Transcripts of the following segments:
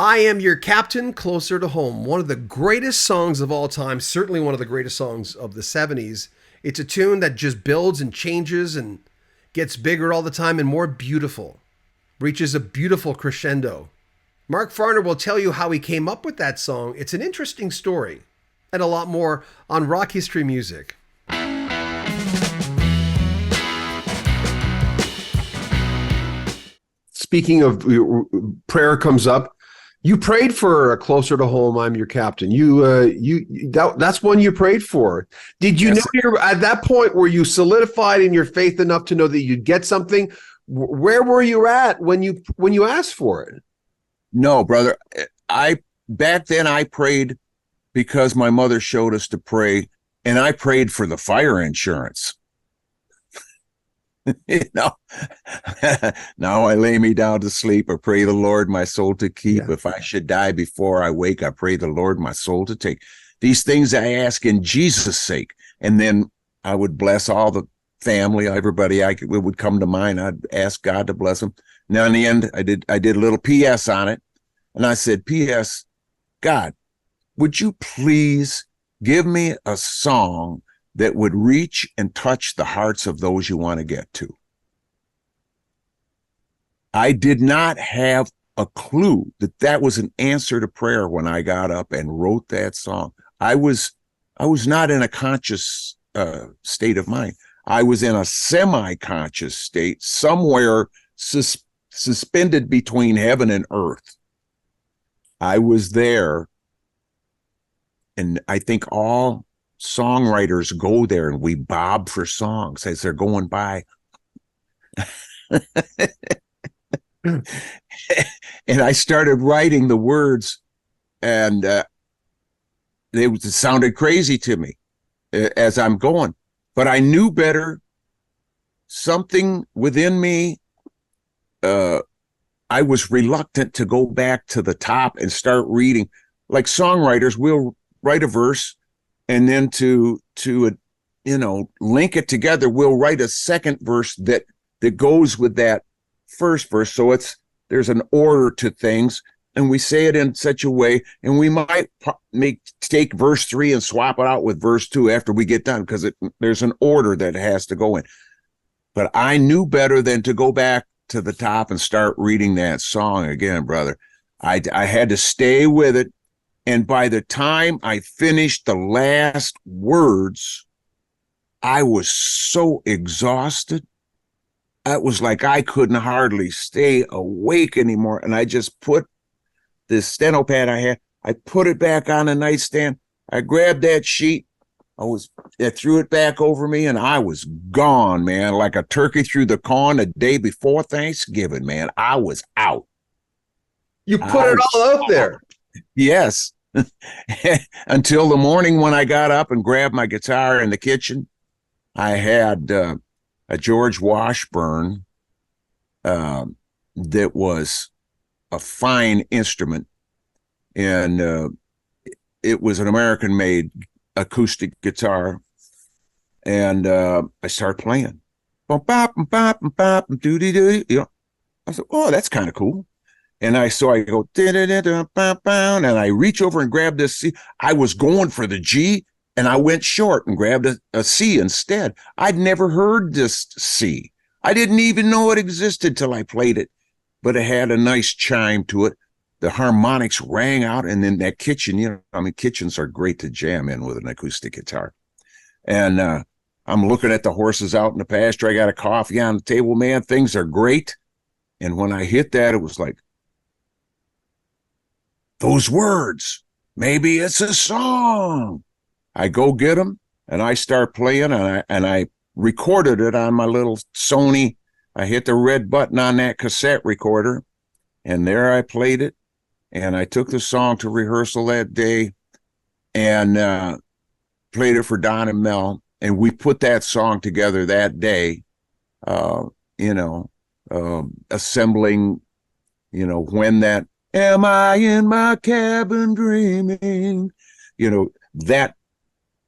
I Am Your Captain, Closer to Home. One of the greatest songs of all time, certainly one of the greatest songs of the 70s. It's a tune that just builds and changes and gets bigger all the time and more beautiful. Reaches a beautiful crescendo. Mark Farner will tell you how he came up with that song. It's an interesting story, and a lot more on Rock History Music. Speaking of prayer comes up, you prayed for Closer to Home, I'm Your Captain. That's one you prayed for. Did you know at that point, were you solidified in your faith enough to know that you'd get something? Where were you at when you asked for it? No, brother. Back then I prayed because my mother showed us to pray, and I prayed for the fire insurance. Now I lay me down to sleep. I pray the Lord my soul to keep. Yeah. If I should die before I wake, I pray the Lord my soul to take. These things I ask in Jesus' sake. And then I would bless all the family, everybody it would come to mind. I'd ask God to bless them. Now in the end, I did a little PS on it. And I said, PS, God, would you please give me a song that would reach and touch the hearts of those you want to get to? I did not have a clue that was an answer to prayer when I got up and wrote that song. I was not in a conscious state of mind. I was in a semi-conscious state, somewhere suspended between heaven and earth. I was there, and I think all songwriters go there, and we bob for songs as they're going by. And I started writing the words, and it sounded crazy to me as I'm going, but I knew better. Something within me, I was reluctant to go back to the top and start reading. Like songwriters, we'll write a verse, and then to link it together, we'll write a second verse that goes with that first verse. So there's an order to things, and we say it in such a way, and we might take verse 3 and swap it out with verse 2 after we get done, because there's an order that it has to go in. But I knew better than to go back to the top and start reading that song again, brother. I had to stay with it. And by the time I finished the last words, I was so exhausted. It was like I couldn't hardly stay awake anymore. And I just put this steno pad I had, I put it back on the nightstand. I grabbed that sheet. I threw it back over me, and I was gone, man, like a turkey through the corn the day before Thanksgiving, man. I was out. You put it all out there. Yes. Until the morning when I got up and grabbed my guitar in the kitchen. I had a George Washburn that was a fine instrument, and it was an American-made acoustic guitar, and I started playing. I said, oh, that's kind of cool. And so I go, and I reach over and grab this C. I was going for the G, and I went short and grabbed a C instead. I'd never heard this C. I didn't even know it existed till I played it, but it had a nice chime to it. The harmonics rang out, and then that kitchen, kitchens are great to jam in with an acoustic guitar. And I'm looking at the horses out in the pasture. I got a coffee on the table, man. Things are great. And when I hit that, it was like, those words, maybe it's a song. I go get them, and I start playing, and I recorded it on my little Sony. I hit the red button on that cassette recorder, and there I played it. And I took the song to rehearsal that day and played it for Don and Mel. And we put that song together that day, assembling, when that, am I in my cabin dreaming, that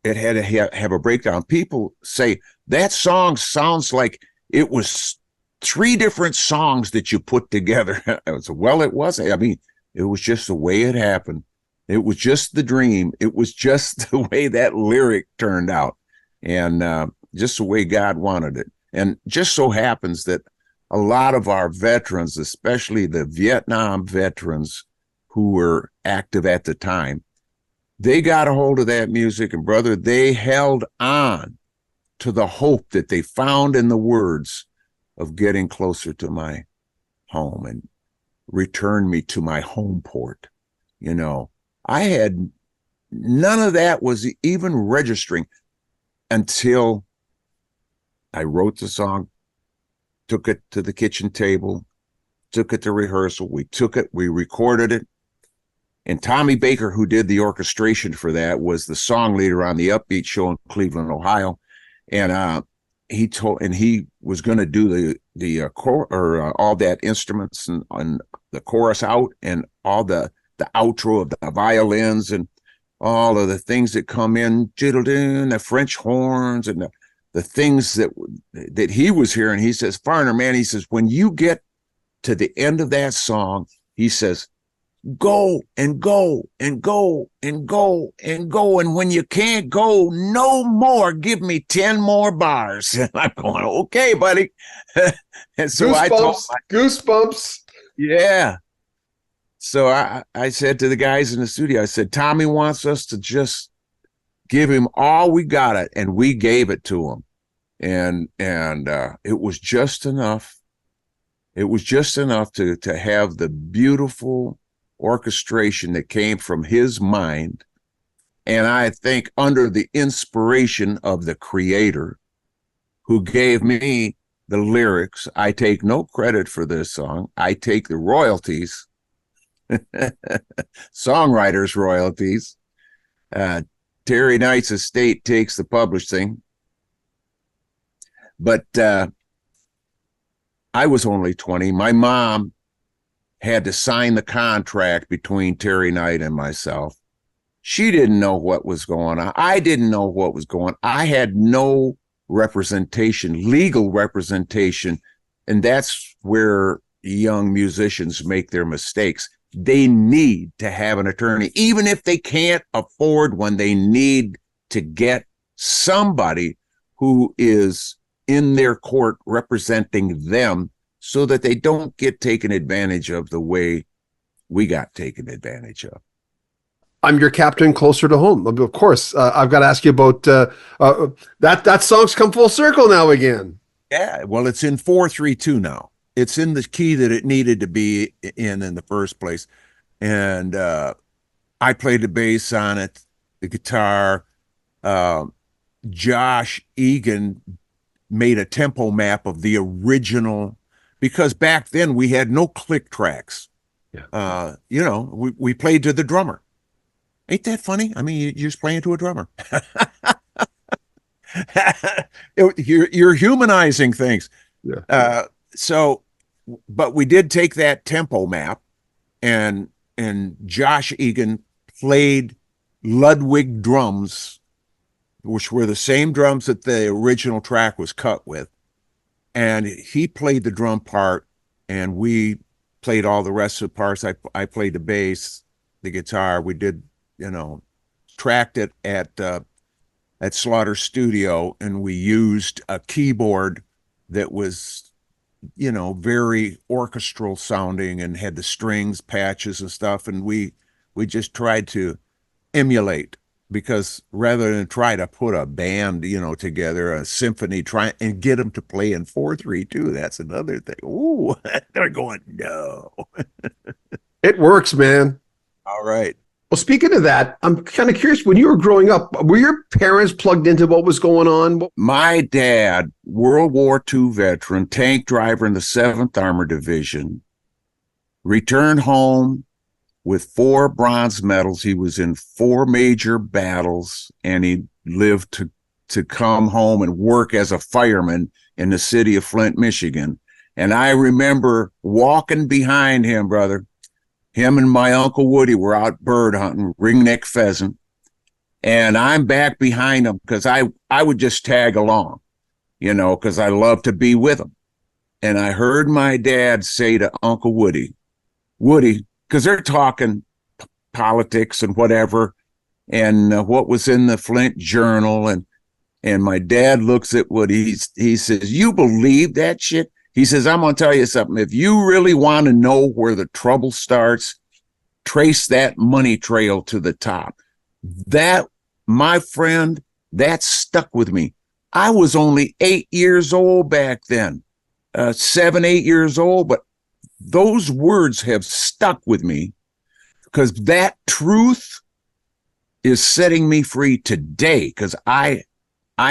it had to have a breakdown. People say that song sounds like it was 3 different songs that you put together. Well, it was. I mean, It was just the way it happened. It was just the dream. It was just the way that lyric turned out, and just the way God wanted it. And just so happens that a lot of our veterans, especially the Vietnam veterans who were active at the time, they got a hold of that music, and brother, they held on to the hope that they found in the words of getting closer to my home and return me to my home port. You know, I had none of that was even registering until I wrote the song, took it to the kitchen table, took it to rehearsal. We recorded it. And Tommy Baker, who did the orchestration for that, was the song leader on the Upbeat show in Cleveland, Ohio. And he was going to do the all that instruments and the chorus out and all the outro of the violins and all of the things that come in, the French horns and the things that he was hearing. He says, Farner, man, he says, when you get to the end of that song, he says, go and go and go and go and go. And when you can't go no more, give me 10 more bars. And I'm going, okay, buddy. And so Goosebumps. Yeah. So I said to the guys in the studio, I said, Tommy wants us to just give him all we got it. And we gave it to him. And it was just enough. It was just enough to have the beautiful orchestration that came from his mind. And I think under the inspiration of the creator who gave me the lyrics. I take no credit for this song. I take the royalties, songwriters' royalties. Terry Knight's estate takes the publishing. But I was only 20. My mom had to sign the contract between Terry Knight and myself. She didn't know what was going on. I didn't know what was going on. I had no representation, legal representation. And that's where young musicians make their mistakes. They need to have an attorney. Even if they can't afford one, they need to get somebody who is in their court representing them so that they don't get taken advantage of the way we got taken advantage of. I'm your captain closer to home. Of course, I've got to ask you about that song's come full circle now again. Yeah, well, it's in 4/3/2 now. It's in the key that it needed to be in the first place. And I played the bass on it, the guitar. Josh Egan made a tempo map of the original, because back then we had no click tracks. Yeah. We played to the drummer. Ain't that funny? I mean, you're just playing to a drummer. You're humanizing things. Yeah. But we did take that tempo map, and Josh Egan played Ludwig drums, which were the same drums that the original track was cut with. And he played the drum part, and we played all the rest of the parts. I played the bass, the guitar. We did, tracked it at Slaughter Studio, and we used a keyboard that was, very orchestral sounding and had the strings, patches and stuff. And we just tried to emulate, because rather than try to put a band, together, a symphony, try and get them to play in 4/3/2, that's another thing. Ooh, they're going, no. It works, man. All right. Well, speaking of that, I'm kind of curious, when you were growing up, were your parents plugged into what was going on? My dad, World War II veteran, tank driver in the 7th Armored Division, returned home with 4 bronze medals. He was in 4 major battles, and he lived to come home and work as a fireman in the city of Flint, Michigan. And I remember walking behind him, brother. Him and my Uncle Woody were out bird hunting, ringneck pheasant. And I'm back behind him because I would just tag along, because I love to be with him. And I heard my dad say to Uncle Woody, Woody, because they're talking politics and whatever, and what was in the Flint Journal, and my dad looks at what he says, "You believe that shit?" He says, "I'm gonna tell you something. If you really want to know where the trouble starts, trace that money trail to the top." That, my friend, that stuck with me. I was only 8 years old back then, 7, 8 years old, but those words have stuck with me because that truth is setting me free today, because I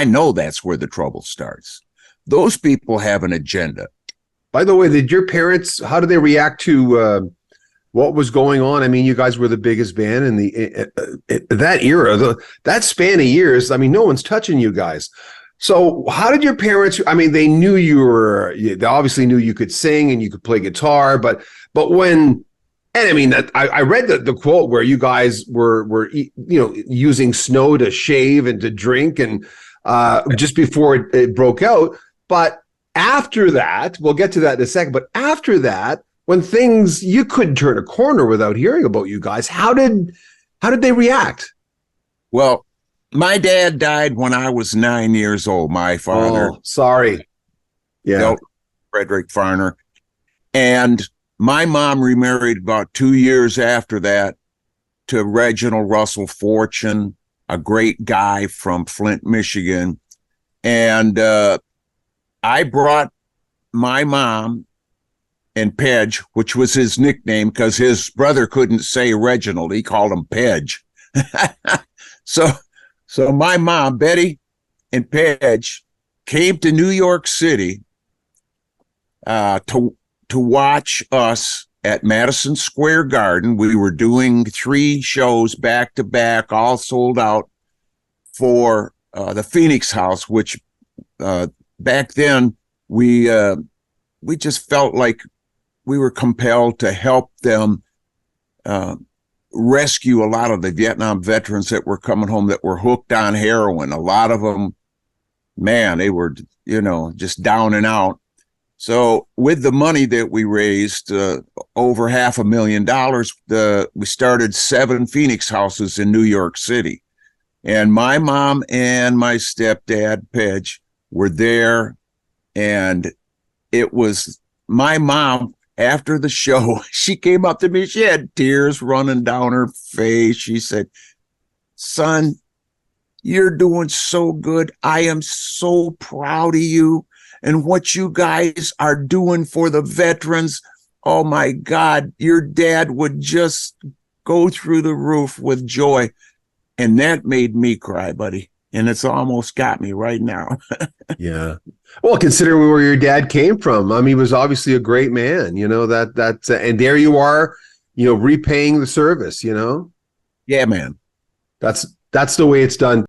know that's where the trouble starts. Those people have an agenda. By the way, did your parents, how did they react to what was going on? I mean, you guys were the biggest band in that era, that span of years. I mean, no one's touching you guys. So how did your parents, I mean, they obviously knew you could sing and you could play guitar, but when, and I mean, I read the quote where you guys were using snow to shave and to drink, and just before it broke out. But after that, we'll get to that in a second, but after that, when you couldn't turn a corner without hearing about you guys, how did they react? Well, my dad died when I was 9 years old. My father. Oh, sorry. Yeah. Frederick Farner. And my mom remarried about 2 years after that to Reginald Russell Fortune, a great guy from Flint, Michigan. And I brought my mom and Pedge, which was his nickname because his brother couldn't say Reginald. He called him Pedge. So my mom, Betty, and Pedge came to New York City to watch us at Madison Square Garden. We were doing 3 shows back to back, all sold out, for the Phoenix House, which back then we just felt like we were compelled to help them rescue a lot of the Vietnam veterans that were coming home that were hooked on heroin. A lot of them, man, they were, just down and out. So with the money that we raised, over $500,000, we started 7 Phoenix houses in New York City. And my mom and my stepdad, Pedge, were there. And it was my mom, after the show, she came up to me. She had tears running down her face. She said, "Son, you're doing so good. I am so proud of you and what you guys are doing for the veterans. Oh my God, your dad would just go through the roof with joy." And that made me cry, buddy. And it's almost got me right now. Yeah. Well, considering where your dad came from, I mean, he was obviously a great man, and there you are, repaying the service, Yeah, man. That's the way it's done.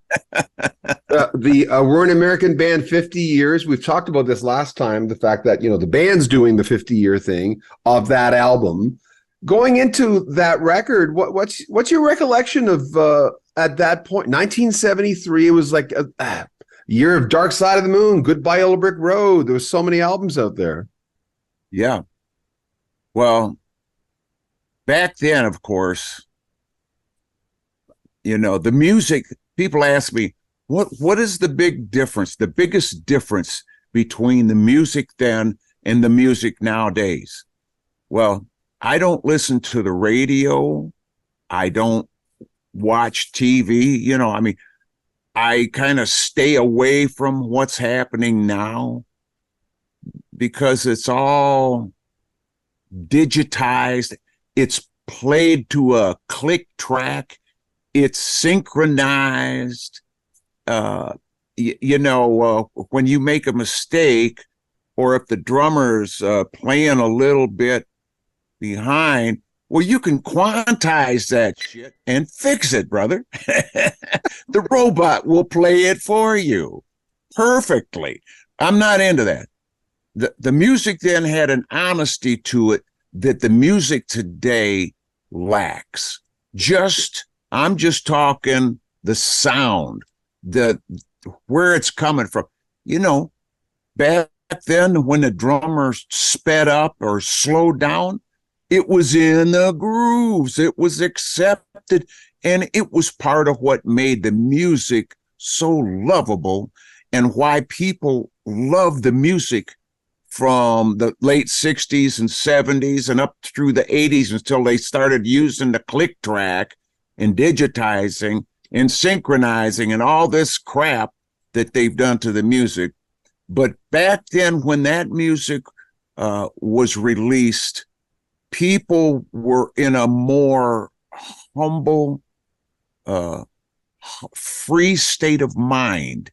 We're an American band 50 years. We've talked about this last time, the fact that, the band's doing the 50-year thing of that album. Going into that record, what's your recollection of at that point? 1973, it was like a year of Dark Side of the Moon, Goodbye Yellow Brick Road. There was so many albums out there. Yeah. Well, back then, of course, the music, people ask me, what is the biggest difference between the music then and the music nowadays? Well, I don't listen to the radio. I don't watch TV. I mean, I kind of stay away from what's happening now because it's all digitized. It's played to a click track. It's synchronized. When you make a mistake, or if the drummer's playing a little bit behind, well, you can quantize that shit and fix it, brother. The robot will play it for you perfectly. I'm not into that. The music then had an honesty to it that the music today lacks. I'm just talking the sound, where it's coming from. Back then when the drummer sped up or slowed down, It was in the grooves. It was accepted. And it was part of what made the music so lovable and why people love the music from the late 60s and 70s and up through the 80s until they started using the click track and digitizing and synchronizing and all this crap that they've done to the music. But back then, when that music was released, people were in a more humble, free state of mind.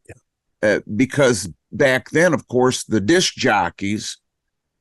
Because back then, of course, the disc jockeys,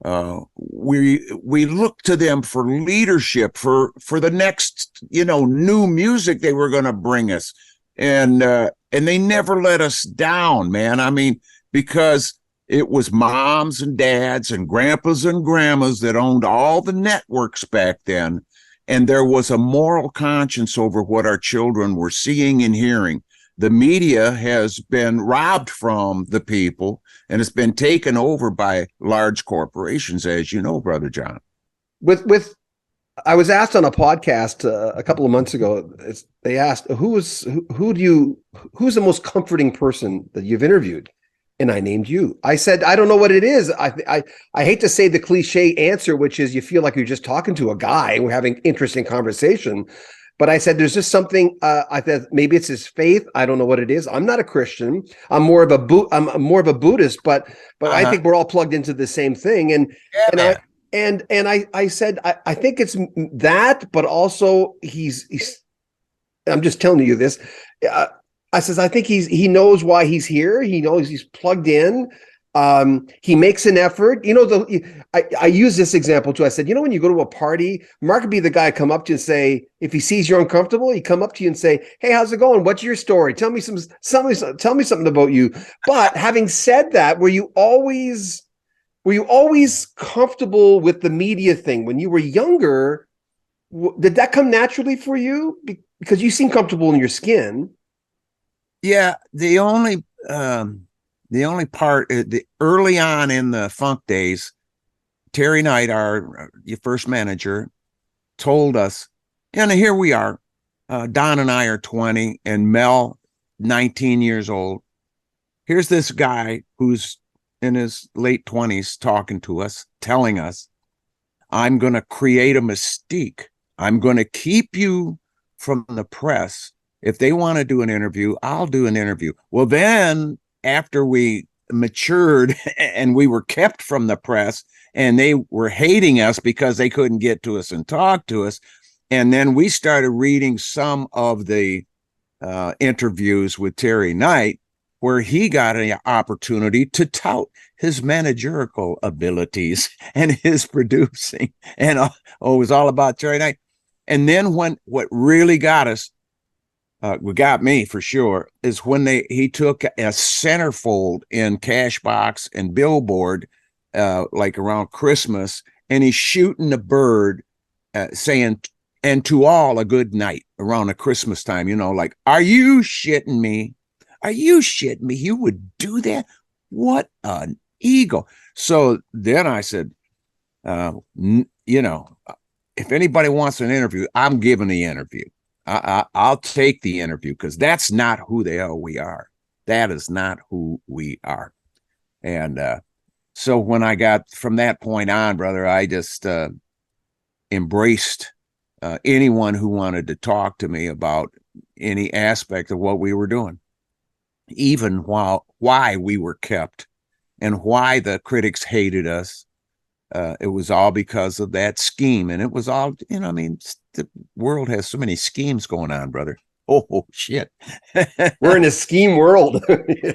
we looked to them for leadership, for the next, new music they were going to bring us, and they never let us down, man. I mean, because it was moms and dads and grandpas and grandmas that owned all the networks back then, and there was a moral conscience over what our children were seeing and hearing. The media has been robbed from the people, and it's been taken over by large corporations, as you know, Brother John. I was asked on a podcast a couple of months ago. They asked, who's the most comforting person that you've interviewed? And I named you. I said, I don't know what it is. I hate to say the cliche answer, which is you feel like you're just talking to a guy and we're having interesting conversation. But I said, there's just something. I thought maybe it's his faith. I don't know what it is. I'm not a Christian. I'm more of a Buddhist. But I think we're all plugged into the same thing. I said, I think it's that, but also he's. I'm just telling you this. I says, I think he knows why he's here. He knows he's plugged in. He makes an effort. I use this example too. I said, when you go to a party, Mark would be the guy come up to you and say, if he sees you're uncomfortable, he come up to you and say, hey, how's it going? What's your story? Tell me something about you. But having said that, were you always comfortable with the media thing when you were younger? Did that come naturally for you? Because you seem comfortable in your skin. Yeah, the only part, early on in the funk days, Terry Knight, your first manager, told us, and here we are, Don and I are 20 and Mel, 19 years old. Here's this guy who's in his late 20s talking to us, telling us, I'm going to create a mystique. I'm going to keep you from the press. If they want to do an interview, I'll do an interview. Well, then after we matured and we were kept from the press and they were hating us because they couldn't get to us and talk to us. And then we started reading some of the interviews with Terry Knight, where he got an opportunity to tout his managerial abilities and his producing. And it was all about Terry Knight. And then what really got us, what got me for sure, is when he took a centerfold in Cashbox and Billboard, like around Christmas, and he's shooting a bird, saying, and to all a good night around the Christmas time, like, are you shitting me? Are you shitting me? You would do that? What an ego. So then I said, if anybody wants an interview, I'm giving the interview. I'll take the interview because that's not who the hell we are. That is not who we are. And so when I got from that point on, brother, I just embraced anyone who wanted to talk to me about any aspect of what we were doing, even why we were kept and why the critics hated us. It was all because of that scheme. And it was all, the world has so many schemes going on, brother. Oh shit. We're in a scheme world. Yeah.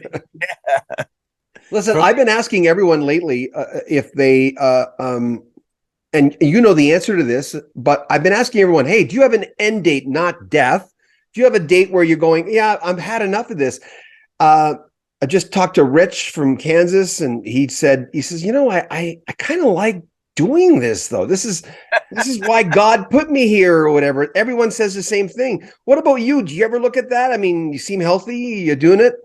Listen, I've been asking everyone lately if they, and you know the answer to this, but I've been asking everyone, hey, do you have an end date, not death? Do you have a date where you're going, yeah, I've had enough of this? I just talked to Rich from Kansas, and he says, I kind of like doing this though. This is why God put me here or whatever. Everyone says the same thing. What about you? Do you ever look at that? I mean, you seem healthy. You're doing it.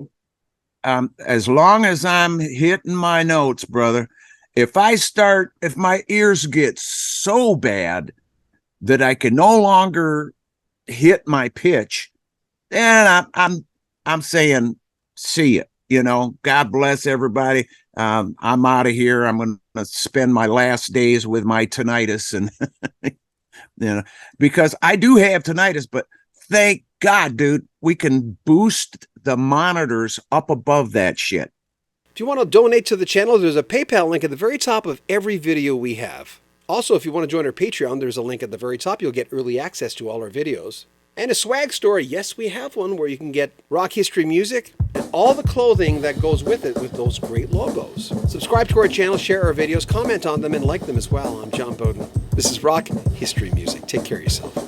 As long as I'm hitting my notes, brother, if my ears get so bad that I can no longer hit my pitch, then I'm saying, see it. You know, God bless everybody. I'm out of here. I'm going to spend my last days with my tinnitus, and you know, because I do have tinnitus, but thank God, dude, we can boost the monitors up above that shit. If you want to donate to the channel, there's a PayPal link at the very top of every video we have. Also, if you want to join our Patreon, there's a link at the very top. You'll get early access to all our videos. And a swag store. Yes, we have one where you can get rock history music and all the clothing that goes with it with those great logos. Subscribe to our channel, share our videos, comment on them, and like them as well. I'm John Bowden. This is Rock History Music. Take care of yourself.